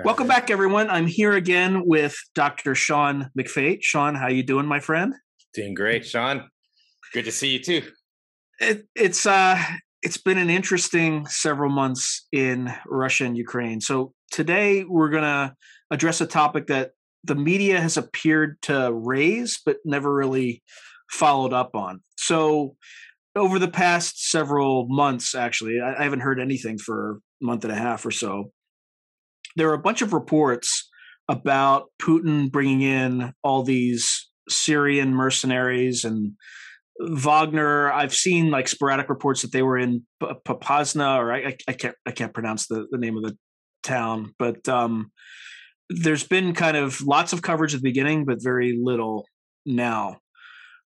Welcome back, everyone. I'm here again with Dr. Sean McFate. Sean, how you doing, my friend? Doing great, Sean. Good to see you too. It's been an interesting several months in Russia and Ukraine. So today we're going to address a topic that the media has appeared to raise, but never really followed up on. So over the past several months, actually, I haven't heard anything for a month and a half or so. There are a bunch of reports about Putin bringing in all these Syrian mercenaries and Wagner. I've seen like sporadic reports that they were in Popasna, or I can't pronounce the name of the town, but there's been kind of lots of coverage at the beginning, but very little now.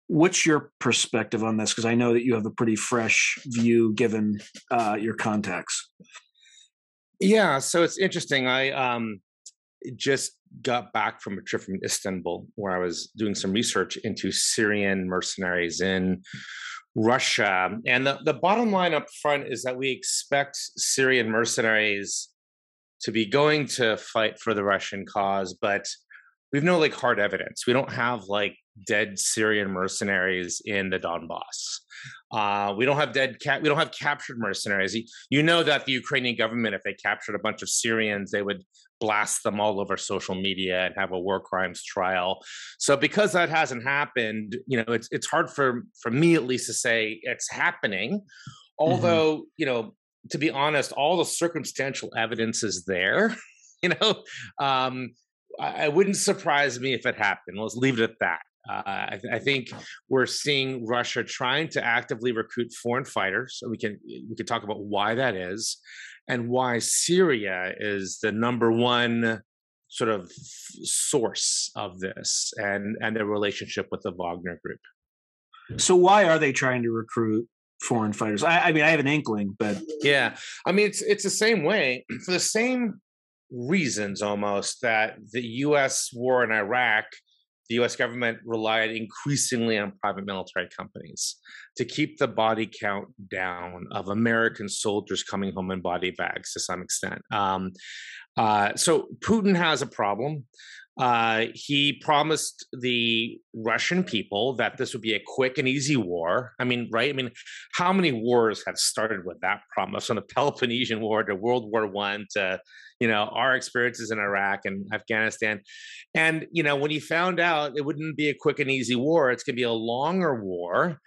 What's your perspective on this? Because I know that you have a pretty fresh view given your contacts. Yeah, so it's interesting. I just got back from a trip from Istanbul where I was doing some research into Syrian mercenaries in Russia. And the bottom line up front is that we expect Syrian mercenaries to be going to fight for the Russian cause, but we've no like hard evidence. We don't have like dead Syrian mercenaries in the Donbass. We don't have captured mercenaries. You know that the Ukrainian government, if they captured a bunch of Syrians, they would blast them all over social media and have a war crimes trial. So because that hasn't happened, it's hard for me at least to say it's happening. Although, to be honest, all the circumstantial evidence is there. I wouldn't surprise me if it happened. Let's leave it at that. I think we're seeing Russia trying to actively recruit foreign fighters. So we can talk about why that is, and why Syria is the number one sort of source of this, and their relationship with the Wagner group. So why are they trying to recruit foreign fighters? I mean, I have an inkling, but yeah, I mean, it's the same way for the same reasons almost that the U.S. war in Iraq. The U.S. government relied increasingly on private military companies to keep the body count down of American soldiers coming home in body bags to some extent. So Putin has a problem. He promised the Russian people that this would be a quick and easy war. I mean, right? I mean, how many wars have started with that promise, from the Peloponnesian War to World War I to, our experiences in Iraq and Afghanistan. And, when he found out it wouldn't be a quick and easy war, it's going to be a longer war,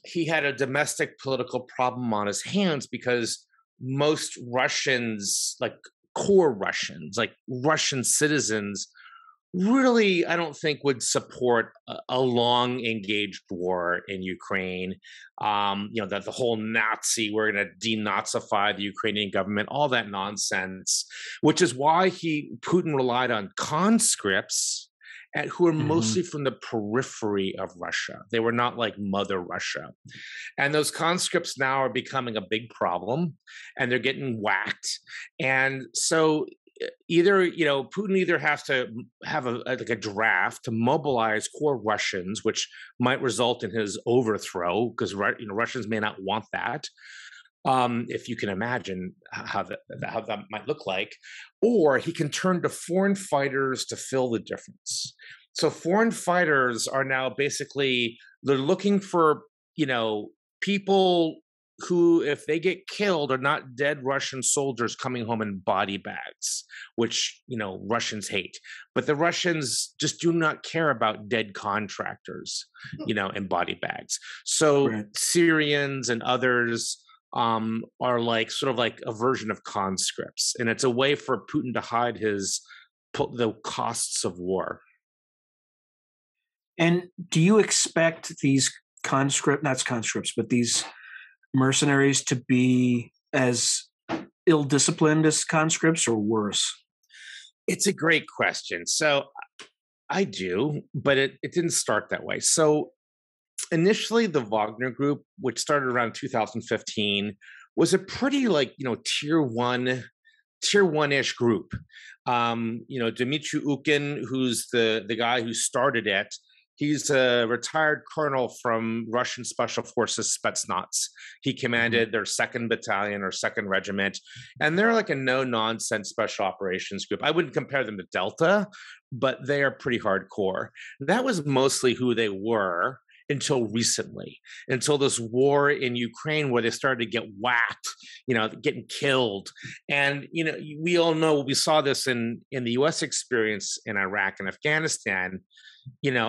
he had a domestic political problem on his hands because most Russians, like core Russians, like Russian citizens, really, I don't think would support a long engaged war in Ukraine. That the whole Nazi, we're going to denazify the Ukrainian government, all that nonsense, which is why Putin relied on conscripts who are mostly from the periphery of Russia. They were not like Mother Russia. And those conscripts now are becoming a big problem, and they're getting whacked. And so Putin either has to have a draft to mobilize core Russians, which might result in his overthrow, because Russians may not want that. If you can imagine how that might look like, or he can turn to foreign fighters to fill the difference. So foreign fighters are now basically, they're looking for, people who, if they get killed, are not dead Russian soldiers coming home in body bags, which, Russians hate. But the Russians just do not care about dead contractors, in body bags. So right. Syrians and others are like sort of like a version of conscripts, and it's a way for Putin to hide the costs of war. And do you expect these these mercenaries to be as ill-disciplined as conscripts or worse? It's a great question. So I do, but it didn't start that way. So initially, the Wagner group, which started around 2015, was a pretty tier one-ish group. Dmitry Ukin, who's the guy who started it, He's a retired colonel from Russian Special Forces Spetsnaz. He commanded their 2nd Battalion or 2nd Regiment, and they're like a no-nonsense special operations group. I wouldn't compare them to Delta, but they are pretty hardcore. That was mostly who they were until recently, until this war in Ukraine where they started to get whacked, getting killed. And, we all know, we saw this in the US experience in Iraq and Afghanistan,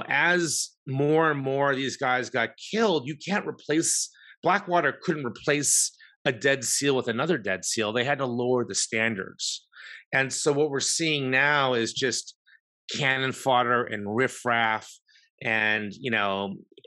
as more and more of these guys got killed, you can't replace, Blackwater couldn't replace a dead SEAL with another dead SEAL. They had to lower the standards. And so what we're seeing now is just cannon fodder and riffraff, and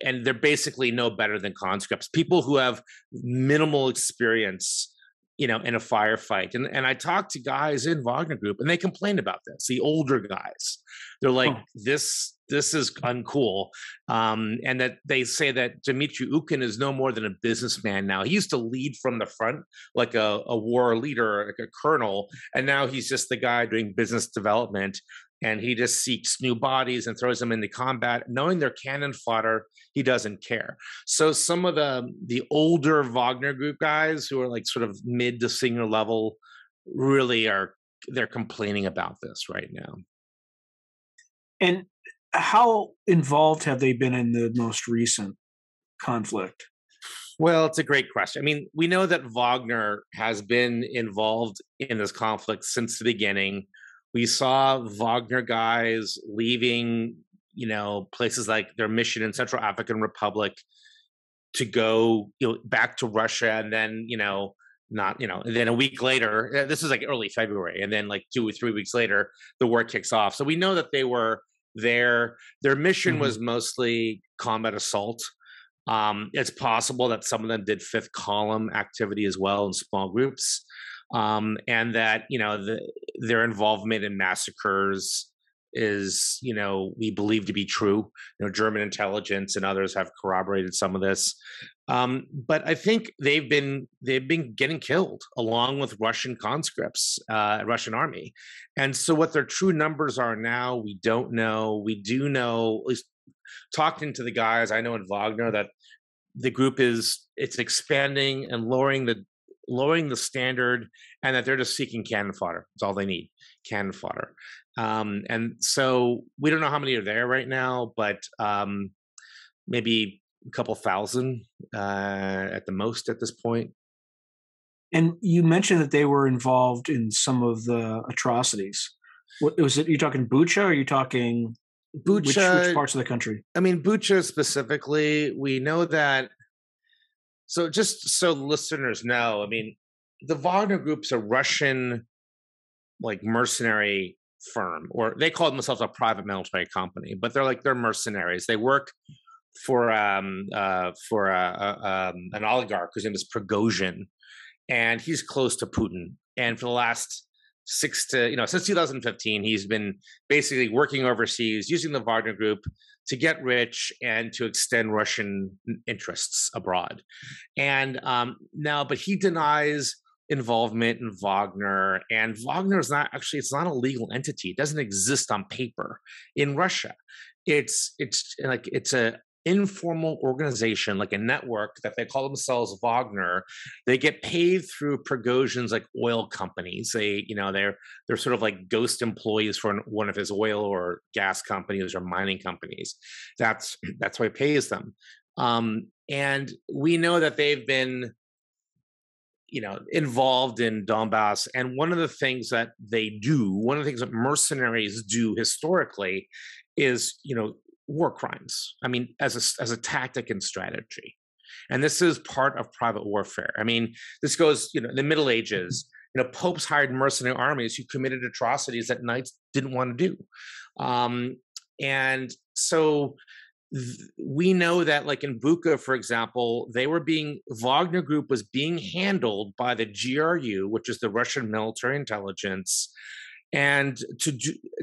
and they're basically no better than conscripts, people who have minimal experience in a firefight. And I talked to guys in Wagner Group, and they complained about this, the older guys. They're like, this is uncool. And that they say that Dmitry Ukin is no more than a businessman now. He used to lead from the front like a war leader, like a colonel, and now he's just the guy doing business development. And he just seeks new bodies and throws them into combat. Knowing they're cannon fodder, he doesn't care. So some of the older Wagner Group guys who are like sort of mid to senior level really they're complaining about this right now. And how involved have they been in the most recent conflict? Well, it's a great question. I mean, we know that Wagner has been involved in this conflict since the beginning. We saw Wagner guys leaving, places like their mission in Central African Republic to go, back to Russia, and then, and then a week later, this is like early February, and then like 2 or 3 weeks later, the war kicks off. So we know that they were there. Their mission was mostly combat assault. It's possible that some of them did fifth column activity as well in small groups. And that, their involvement in massacres is, we believe to be true. German intelligence and others have corroborated some of this. But I think they've been getting killed along with Russian conscripts, Russian army. And so what their true numbers are now, we don't know. We do know, at least talking to the guys I know in Wagner, that the group it's expanding and lowering the standard, and that they're just seeking cannon fodder. That's all they need, cannon fodder. And so we don't know how many are there right now, but maybe a couple thousand at the most at this point. And you mentioned that they were involved in some of the atrocities. What was it? Are you talking Bucha, or are you talking Bucha? Which parts of the country? I mean, Bucha specifically, we know that. So just so listeners know, I mean, the Wagner Group's a Russian, like, mercenary firm, or they call themselves a private military company, but they're mercenaries. They work for an oligarch whose name is Prigozhin, and he's close to Putin. And for the last since 2015, he's been basically working overseas using the Wagner Group to get rich and to extend Russian interests abroad. And but he denies involvement in Wagner, and Wagner is it's not a legal entity. It doesn't exist on paper in Russia. It's a informal organization, like a network that they call themselves Wagner. They get paid through Prigozhin's like oil companies. They're sort of like ghost employees for one of his oil or gas companies or mining companies. That's why he pays them. And we know that they've been involved in Donbass. And one of the things that mercenaries do historically is, war crimes. I mean, as a tactic and strategy. And this is part of private warfare. I mean, this goes, in the Middle Ages, popes hired mercenary armies who committed atrocities that knights didn't want to do. And so we know that, like in Bucha, for example, Wagner Group was being handled by the GRU, which is the Russian military intelligence, and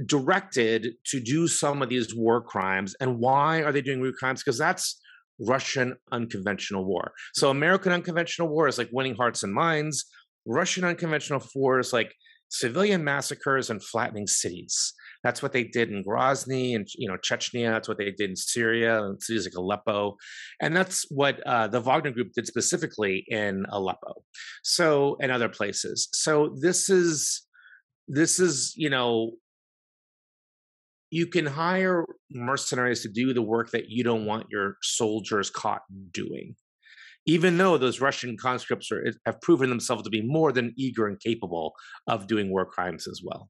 directed to do some of these war crimes. And why are they doing war crimes? Because that's Russian unconventional war. So American unconventional war is like winning hearts and minds. Russian unconventional war is like civilian massacres and flattening cities. That's what they did in Grozny and Chechnya. That's what they did in Syria and cities like Aleppo, and that's what the Wagner Group did specifically in Aleppo, so and other places. So this is you can hire mercenaries to do the work that you don't want your soldiers caught doing, even though those Russian conscripts have proven themselves to be more than eager and capable of doing war crimes as well.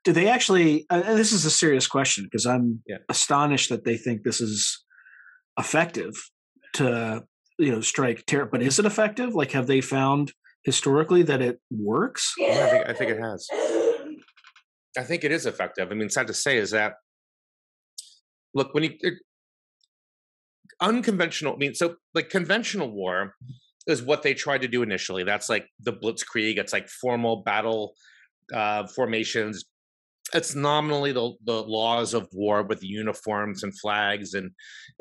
Do they actually, and this is a serious question because I'm astonished that they think this is effective to, strike terror, but is it effective? Like, have they found historically that it works? Yeah, I think it has. I think it is effective. I mean, sad to say is that, look, unconventional, conventional war is what they tried to do initially. That's like the Blitzkrieg. It's like formal battle formations. It's nominally the laws of war with the uniforms and flags and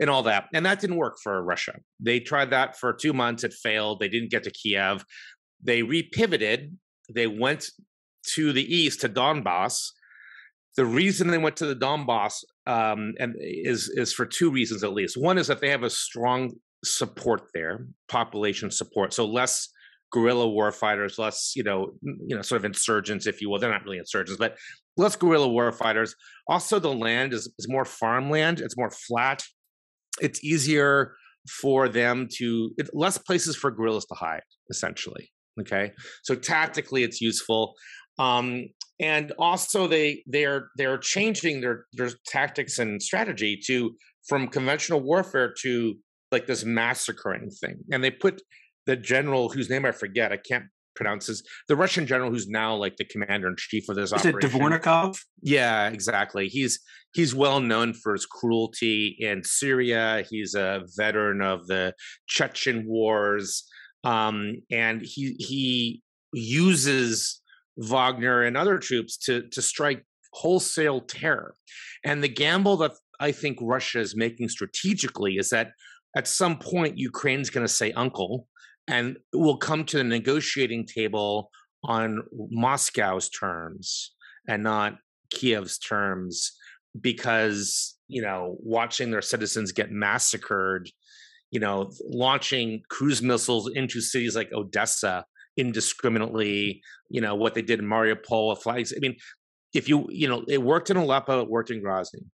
all that. And that didn't work for Russia. They tried that for 2 months. It failed. They didn't get to Kiev. They repivoted. They went to the east, to Donbass. The reason they went to the Donbass is for 2 reasons at least. One is that they have a strong support there, population support. So less guerrilla war fighters, less sort of insurgents, if you will. They're not really insurgents, but less guerrilla war fighters. Also, the land is more farmland. It's more flat. It's easier for them less places for guerrillas to hide, essentially. Okay, so tactically, it's useful. And also they're changing their tactics and strategy from conventional warfare to like this massacring thing. And they put the general whose name I forget, I can't pronounce this, the Russian general who's now like the commander in chief of this operation. Is it Dvornikov? Yeah, exactly. He's well known for his cruelty in Syria. He's a veteran of the Chechen wars. And he uses Wagner and other troops to strike wholesale terror. And the gamble that I think Russia is making strategically is that at some point Ukraine's going to say uncle and will come to the negotiating table on Moscow's terms and not Kiev's terms, because watching their citizens get massacred, launching cruise missiles into cities like Odessa indiscriminately, what they did in Mariupol, flags. I mean, it worked in Aleppo, it worked in Grozny.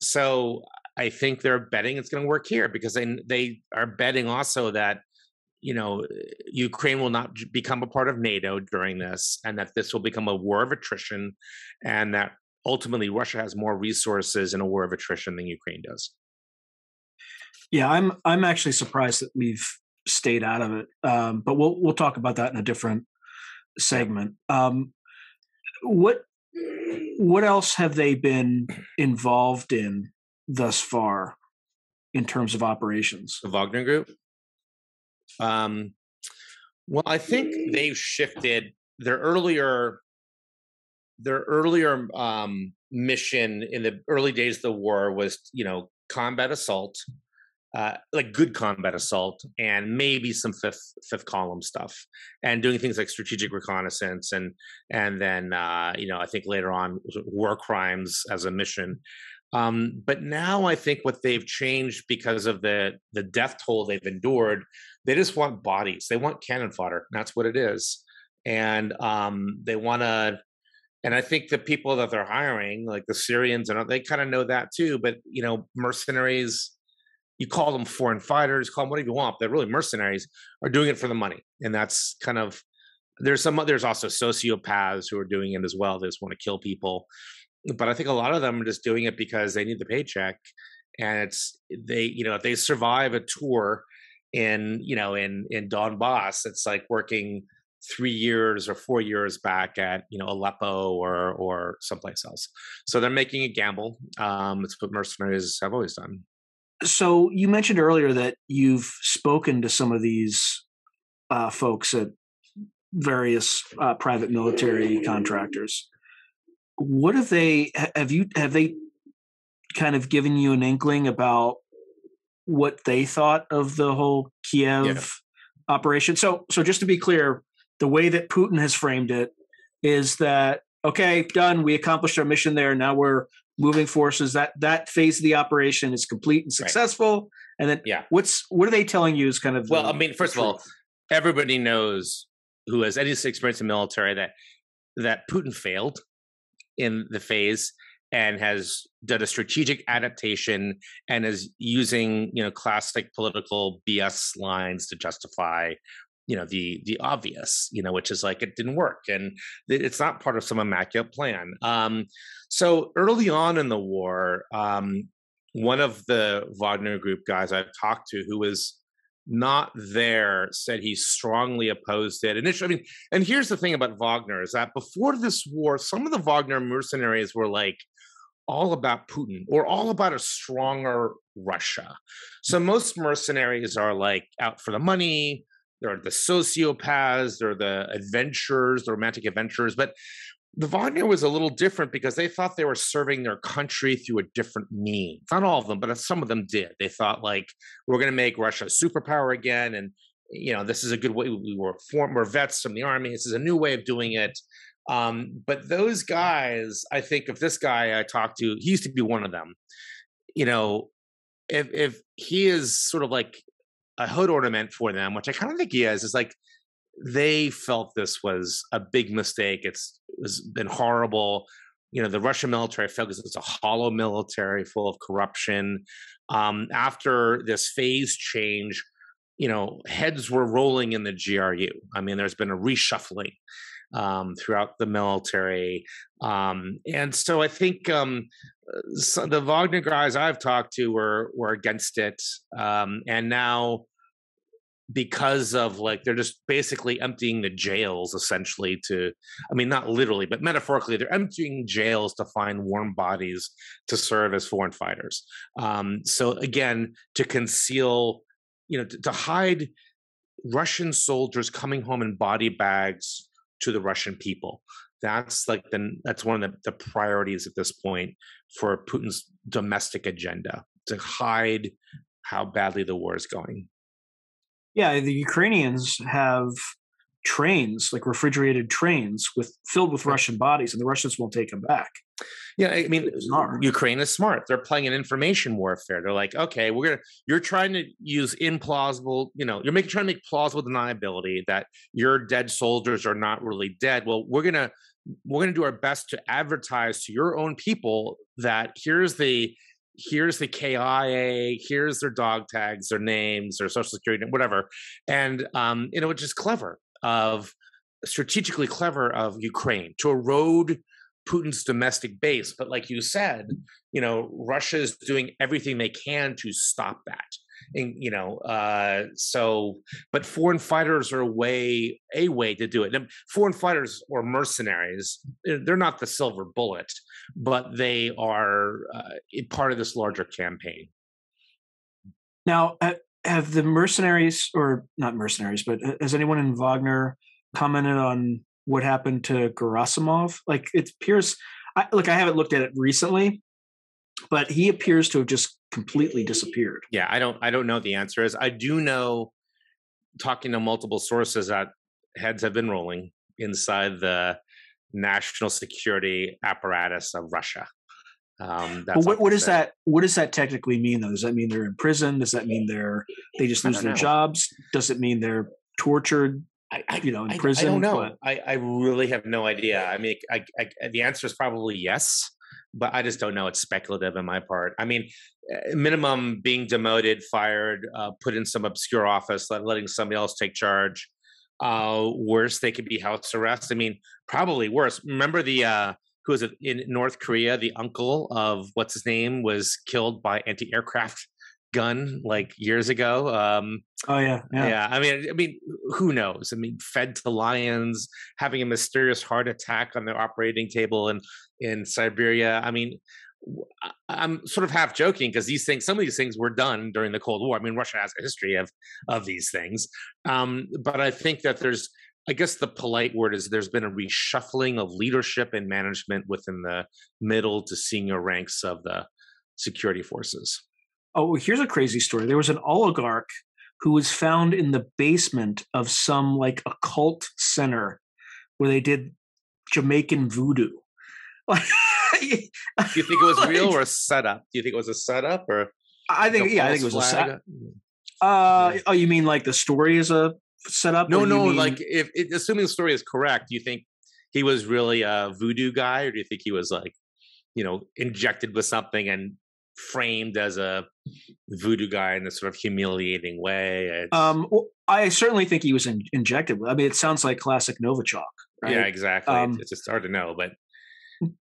So I think they're betting it's going to work here because they are betting also that, Ukraine will not become a part of NATO during this, and that this will become a war of attrition, and that ultimately Russia has more resources in a war of attrition than Ukraine does. Yeah, I'm actually surprised that we've stayed out of it, but we'll talk about that in a different segment. What else have they been involved in thus far in terms of operations? The Wagner Group. Well, I think they've shifted their earlier mission in the early days of the war was, combat assault. Like good combat assault and maybe some fifth column stuff, and doing things like strategic reconnaissance and then I think later on war crimes as a mission. But now I think what they've changed because of the death toll they've endured, they just want bodies. They want cannon fodder. That's what it is. And they want to. And I think the people that they're hiring, like the Syrians, they kind of know that too. But mercenaries. You call them foreign fighters, call them whatever you want. They're really mercenaries, are doing it for the money. And that's kind of, there's also sociopaths who are doing it as well. They just want to kill people. But I think a lot of them are just doing it because they need the paycheck. And if they survive a tour in Donbass, it's like working 3 years or 4 years back at, Aleppo or someplace else. So they're making a gamble. It's what mercenaries have always done. So you mentioned earlier that you've spoken to some of these folks at various private military contractors. What have they kind of given you an inkling about what they thought of the whole Kiev operation? So just to be clear, the way that Putin has framed it is that okay, done. We accomplished our mission there. Now we're moving forces. That phase of the operation is complete and successful. And then what are they telling you is kind of well, I mean, first of all, everybody knows who has any experience in the military that Putin failed in the phase and has done a strategic adaptation and is using, classic political BS lines to justify, the obvious, which is like it didn't work and it's not part of some immaculate plan. So early on in the war, one of the Wagner Group guys I've talked to who was not there said he strongly opposed it initially. I mean, and here's the thing about Wagner is that before this war, some of the Wagner mercenaries were like all about Putin or all about a stronger Russia. So most mercenaries are like out for the money. They're the sociopaths, they're the adventurers, the romantic adventurers. But the Wagner was a little different because they thought they were serving their country through a different means. Not all of them, but some of them did. They thought like, we're going to make Russia a superpower again. And, this is a good way. We're vets from the army. This is a new way of doing it. But those guys, I think if this guy I talked to, he used to be one of them, if he is sort of like a hood ornament for them, which I kind of think he is like, they felt this was a big mistake. It's been horrible. The Russian military felt it's a hollow military full of corruption. After this phase change, heads were rolling in the GRU. I mean, there's been a reshuffling throughout the military. And so I think the Wagner guys I've talked to were against it. And now, because of they're just basically emptying the jails essentially not literally, but metaphorically, they're emptying jails to find warm bodies to serve as foreign fighters. So again, to conceal, to hide Russian soldiers coming home in body bags to the Russian people. That's that's one of the priorities at this point for Putin's domestic agenda, to hide how badly the war is going. Yeah, the Ukrainians have trains, like refrigerated trains filled with Russian bodies, and the Russians won't take them back. Yeah, I mean, Ukraine is smart. They're playing an information warfare. They're like, okay, you're trying to use implausible, you're trying to make plausible deniability that your dead soldiers are not really dead. Well, we're gonna do our best to advertise to your own people that here's the KIA, here's their dog tags, their names, their social security, whatever. And, it's just strategically clever of Ukraine to erode Putin's domestic base. But like you said, Russia is doing everything they can to stop that. And, but foreign fighters are a way to do it. And foreign fighters or mercenaries, they're not the silver bullet, but they are part of this larger campaign. Now, have the mercenaries, or not mercenaries, but has anyone in Wagner commented on what happened to Gerasimov? Like, it appears, I haven't looked at it recently, but he appears to have just completely disappeared. Yeah, I don't know what the answer is. I do know, talking to multiple sources, that heads have been rolling inside the national security apparatus of Russia. What does that technically mean, though? Does that mean they're in prison? Does that mean they just lose their jobs? Does it mean they're tortured? In prison? I don't know. I really have no idea. I mean, the answer is probably yes, but I just don't know. It's speculative on my part. I mean, minimum being demoted, fired, put in some obscure office, letting somebody else take charge. Worse, they could be house arrest. I mean, probably worse. Remember who was it in North Korea? The uncle of what's his name was killed by anti-aircraft gun years ago. Yeah. I mean, who knows? I mean, fed to lions, having a mysterious heart attack on their operating table in Siberia. I mean, I'm sort of half joking because some of these things were done during the Cold War. I mean, Russia has a history of these things, but I think that I guess the polite word is there's been a reshuffling of leadership and management within the middle to senior ranks of the security forces. Oh, here's a crazy story. There was an oligarch who was found in the basement of some occult center where they did Jamaican voodoo. Do you think it was real or a setup? Do you think it was a setup or I think, a I think false it was flag? Oh, you mean like the story is a setup? No, or you no. mean, Like, if assuming the story is correct, do you think he was really a voodoo guy, or do you think he was like, injected with something and framed as a voodoo guy in a sort of humiliating way? well, I certainly think he was injected. I mean, it sounds like classic Novichok, right? Yeah, exactly. It's just hard to know,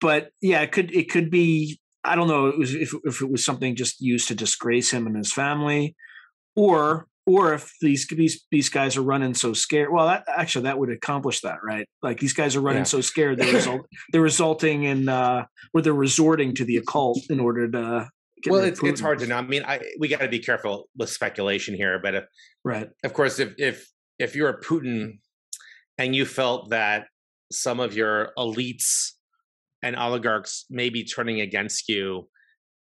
but yeah, it could be. I don't know. It was if it was something just used to disgrace him and his family, or if these guys are running so scared. Well, that would accomplish that, right? Like these guys are running yeah. so scared they're resulting in where they're resorting to the occult in order to. Well, it's hard to know. I mean, we got to be careful with speculation here, but right. Of course, if you're a Putin and you felt that some of your elites and oligarchs may be turning against you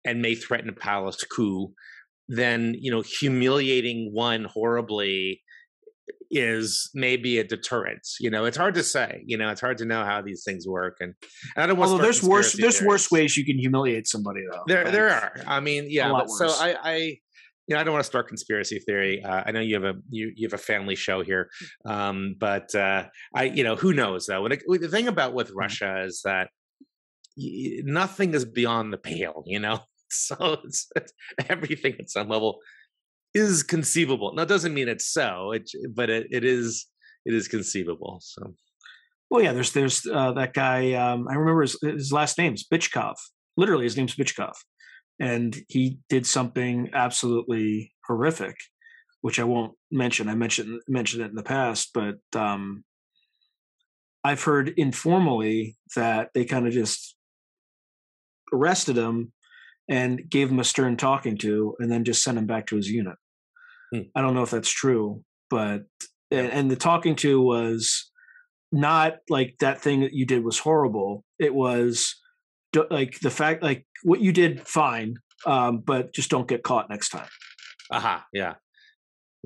and may threaten a palace coup, then humiliating one horribly is maybe a deterrent. It's hard to say. It's hard to know how these things work, and I don't want to. Although there's worse ways you can humiliate somebody, though. There are. I mean, yeah. But so worse. I I don't want to start conspiracy theory. I know you have a family show here, but who knows though? The thing about with Russia is that nothing is beyond the pale. So it's everything at some level is conceivable. Now, it doesn't mean it's so, but it is conceivable. So, well, yeah, there's that guy. I remember his last name's Bichkov. Literally, his name's Bichkov, and he did something absolutely horrific, which I won't mention. I mentioned it in the past, but I've heard informally that they kind of just arrested him and gave him a stern talking to, and then just sent him back to his unit. I don't know if that's true, but and the talking to was not like that thing that you did was horrible. It was like the fact, like what you did, fine, but just don't get caught next time. Yeah.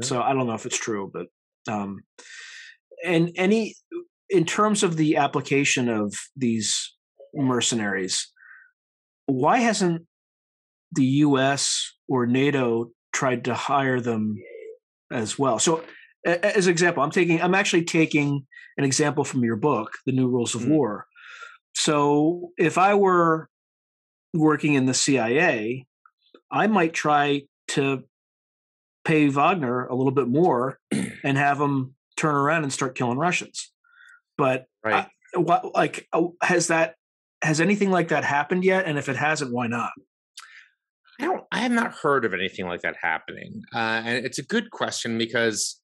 So I don't know if it's true, but and in terms of the application of these mercenaries, why hasn't the U.S. or NATO tried to hire them as well? So, as an example, I'm actually taking an example from your book, The New Rules of War. So, if I were working in the CIA, I might try to pay Wagner a little bit more and have him turn around and start killing Russians. But right. Has anything like that happened yet? And if it hasn't, why not? I have not heard of anything like that happening. And it's a good question because,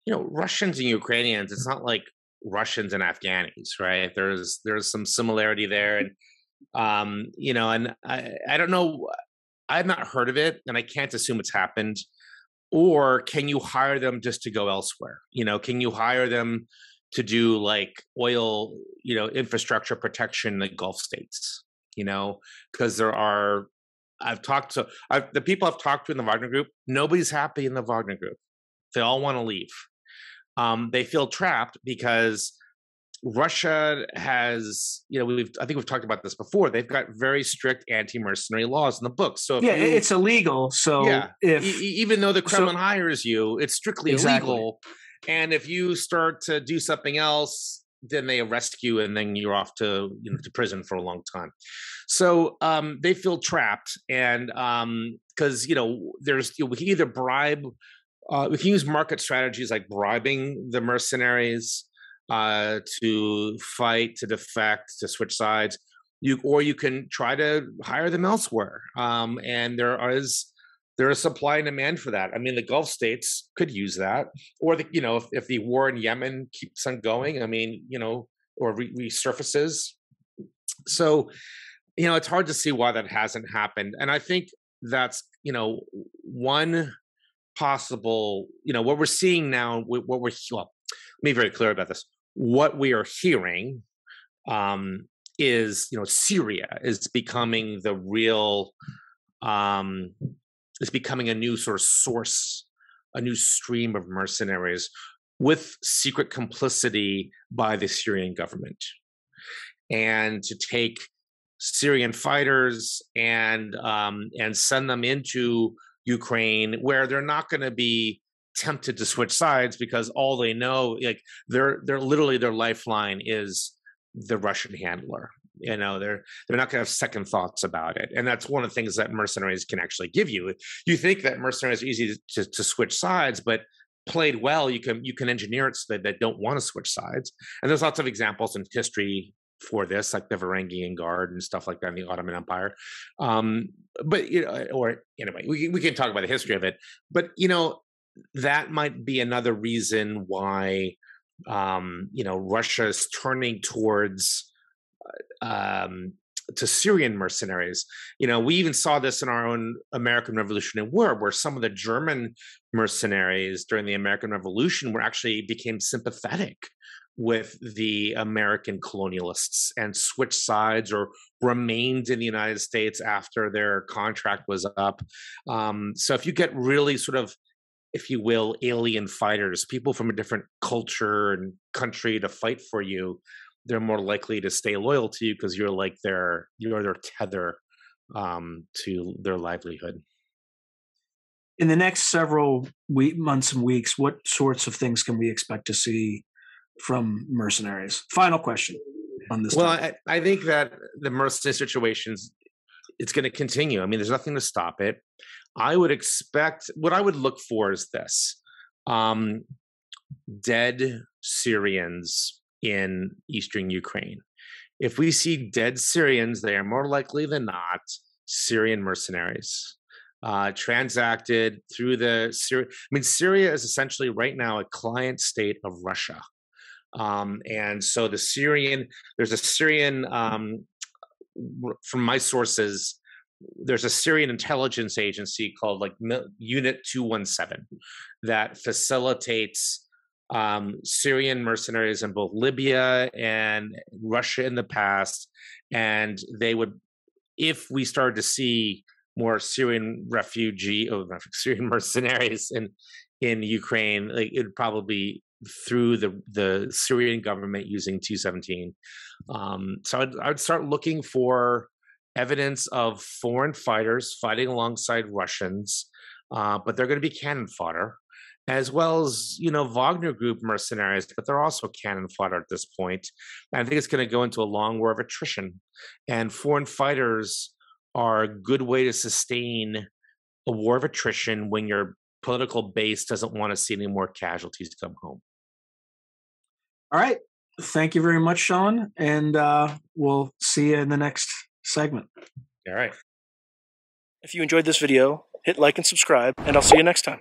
Russians and Ukrainians, it's not like Russians and Afghanis, right? There's some similarity there. And, and I don't know, I've not heard of it and I can't assume it's happened. Or can you hire them just to go elsewhere? Can you hire them to do like oil, infrastructure protection in the Gulf states? Because the people I've talked to in the Wagner Group, nobody's happy in the Wagner Group. They all want to leave. They feel trapped because Russia has, I think we've talked about this before. They've got very strict anti-mercenary laws in the books. So it's illegal. So even though the Kremlin hires you, it's strictly illegal. And if you start to do something else, then they arrest you, and then you're off to prison for a long time. So they feel trapped, and because we can either bribe, we can use market strategies like bribing the mercenaries to fight, to defect, to switch sides. Or you can try to hire them elsewhere, and there is supply and demand for that. I mean, the Gulf states could use that, or if the war in Yemen keeps on going, or resurfaces. So, it's hard to see why that hasn't happened. And I think that's one possible. What we're seeing now, let me be very clear about this. What we are hearing is, Syria is becoming the real. Is becoming a new sort of source, a new stream of mercenaries with secret complicity by the Syrian government. and to take Syrian fighters and send them into Ukraine, where they're not going to be tempted to switch sides because all they know, like they're literally their lifeline is the Russian handler. You know, they're not going to have second thoughts about it, and that's one of the things that Mercenaries can actually give you. You think that Mercenaries are easy to switch sides, but played well, you can engineer it so that they don't want to switch sides. And there's lots of examples in history for this, like the Varangian Guard and stuff like that in the Ottoman Empire. But or anyway, we can talk about the history of it. But that might be another reason why Russia is turning towards to Syrian mercenaries. We even saw this in our own American Revolutionary War, where some of the German mercenaries during the American Revolution actually became sympathetic with the American colonialists and switched sides or remained in the United States after their contract was up. So if you get really sort of, if you will, alien fighters, people from a different culture and country to fight for you, they're more likely to stay loyal to you because you're their tether to their livelihood. In the next several months and weeks, what sorts of things can we expect to see from Mercenaries? Final question on this. Well, I think that the mercenary situations, it's going to continue. I mean, there's nothing to stop it. I would expect, what I would look for is this: dead Syrians in eastern Ukraine. If we see dead Syrians, they are more likely than not Syrian mercenaries. Transacted through the Syria. I mean, Syria is essentially right now a client state of Russia. And so there's a Syrian, from my sources, there's a Syrian intelligence agency called Unit 217 that facilitates Syrian mercenaries in both Libya and Russia in the past. And they would, if we started to see more Syrian Syrian mercenaries in Ukraine, it would probably be through the Syrian government using 217. So I'd start looking for evidence of foreign fighters fighting alongside Russians, but they're going to be cannon fodder, as well as Wagner Group mercenaries, but they're also cannon fodder at this point. And I think it's going to go into a long war of attrition, and foreign fighters are a good way to sustain a war of attrition when your political base doesn't want to see any more casualties come home. All right. Thank you very much, Sean. And we'll see you in the next segment. All right. If you enjoyed this video, hit like and subscribe, and I'll see you next time.